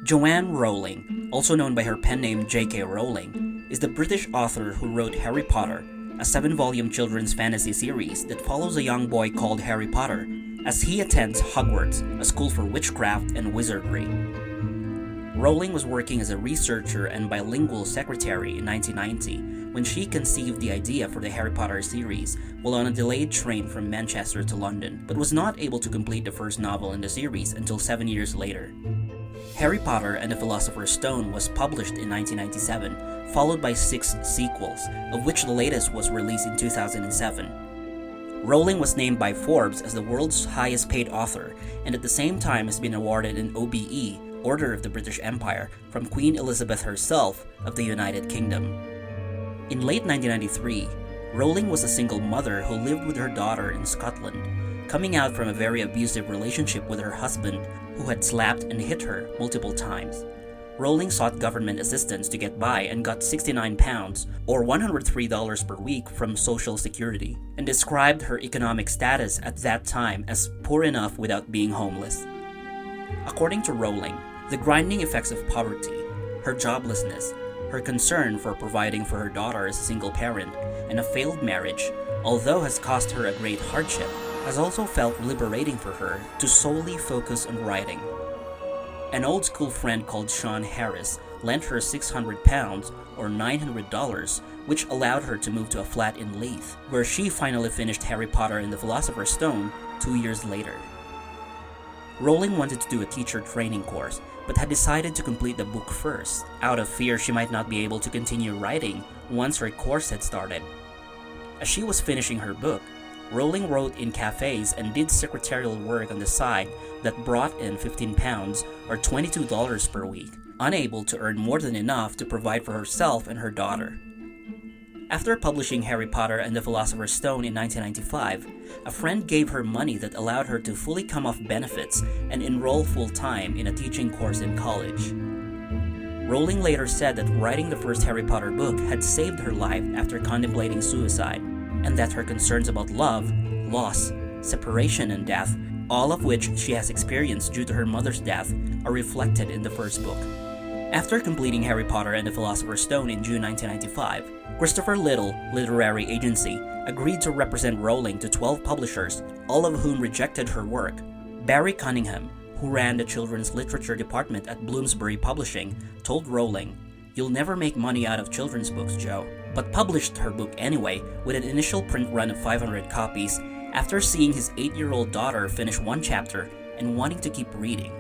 Joanne Rowling, also known by her pen name J.K. Rowling, is the British author who wrote Harry Potter, a 7-volume children's fantasy series that follows a young boy called Harry Potter as he attends Hogwarts, a school for witchcraft and wizardry. Rowling was working as a researcher and bilingual secretary in 1990 when she conceived the idea for the Harry Potter series while on a delayed train from Manchester to London, but was not able to complete the first novel in the series until 7 years later. Harry Potter and the Philosopher's Stone was published in 1997, followed by 6 sequels, of which the latest was released in 2007. Rowling was named by Forbes as the world's highest paid author, and at the same time has been awarded an OBE, Order of the British Empire, from Queen Elizabeth herself of the United Kingdom. In late 1993, Rowling was a single mother who lived with her daughter in Scotland, coming out from a very abusive relationship with her husband who had slapped and hit her multiple times. Rowling sought government assistance to get by and got £69 or $103 per week from Social Security, and described her economic status at that time as poor enough without being homeless. According to Rowling, the grinding effects of poverty, her joblessness, her concern for providing for her daughter as a single parent, and a failed marriage, although has caused her a great hardship, has also felt liberating for her to solely focus on writing. An old school friend called Sean Harris lent her £600 or $900, which allowed her to move to a flat in Leith, where she finally finished Harry Potter and the Philosopher's Stone 2 years later. Rowling wanted to do a teacher training course, but had decided to complete the book first, out of fear she might not be able to continue writing once her course had started. As she was finishing her book, Rowling wrote in cafes and did secretarial work on the side that brought in £15 or $22 per week, unable to earn more than enough to provide for herself and her daughter. After publishing Harry Potter and the Philosopher's Stone in 1995, a friend gave her money that allowed her to fully come off benefits and enroll full-time in a teaching course in college. Rowling later said that writing the first Harry Potter book had saved her life after contemplating suicide, and that her concerns about love, loss, separation, and death, all of which she has experienced due to her mother's death, are reflected in the first book. After completing Harry Potter and the Philosopher's Stone in June 1995, Christopher Little Literary Agency agreed to represent Rowling to 12 publishers, all of whom rejected her work. Barry Cunningham, who ran the children's literature department at Bloomsbury Publishing, told Rowling, "You'll never make money out of children's books, Jo," but published her book anyway with an initial print run of 500 copies after seeing his 8-year-old daughter finish one chapter and wanting to keep reading.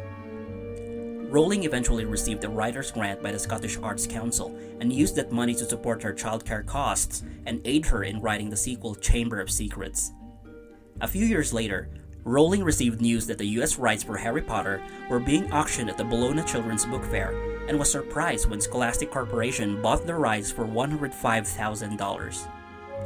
Rowling eventually received a writer's grant by the Scottish Arts Council and used that money to support her childcare costs and aid her in writing the sequel Chamber of Secrets. A few years later, Rowling received news that the US rights for Harry Potter were being auctioned at the Bologna Children's Book Fair and was surprised when Scholastic Corporation bought the rights for $105,000.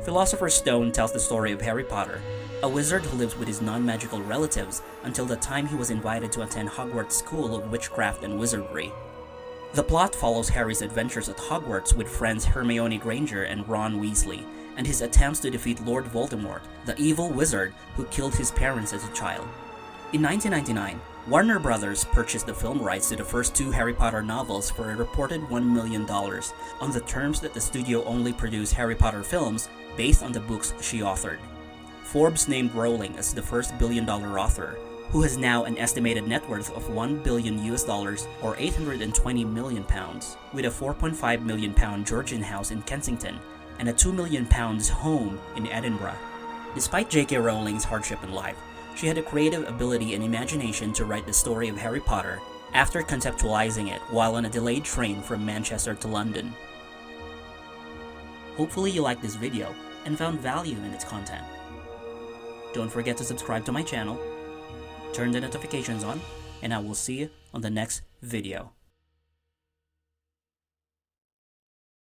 Philosopher's Stone tells the story of Harry Potter, a wizard who lives with his non-magical relatives until the time he was invited to attend Hogwarts School of Witchcraft and Wizardry. The plot follows Harry's adventures at Hogwarts with friends Hermione Granger and Ron Weasley, and his attempts to defeat Lord Voldemort, the evil wizard who killed his parents as a child. In 1999, Warner Brothers purchased the film rights to the first 2 Harry Potter novels for a reported $1 million, on the terms that the studio only produce Harry Potter films based on the books she authored. Forbes named Rowling as the first billion-dollar author, who has now an estimated net worth of $1 billion or £820 million, with a £4.5 million Georgian house in Kensington and a £2 million home in Edinburgh. Despite J.K. Rowling's hardship in life, she had a creative ability and imagination to write the story of Harry Potter after conceptualizing it while on a delayed train from Manchester to London. Hopefully you liked this video and found value in its content. Don't forget to subscribe to my channel, turn the notifications on, and I will see you on the next video.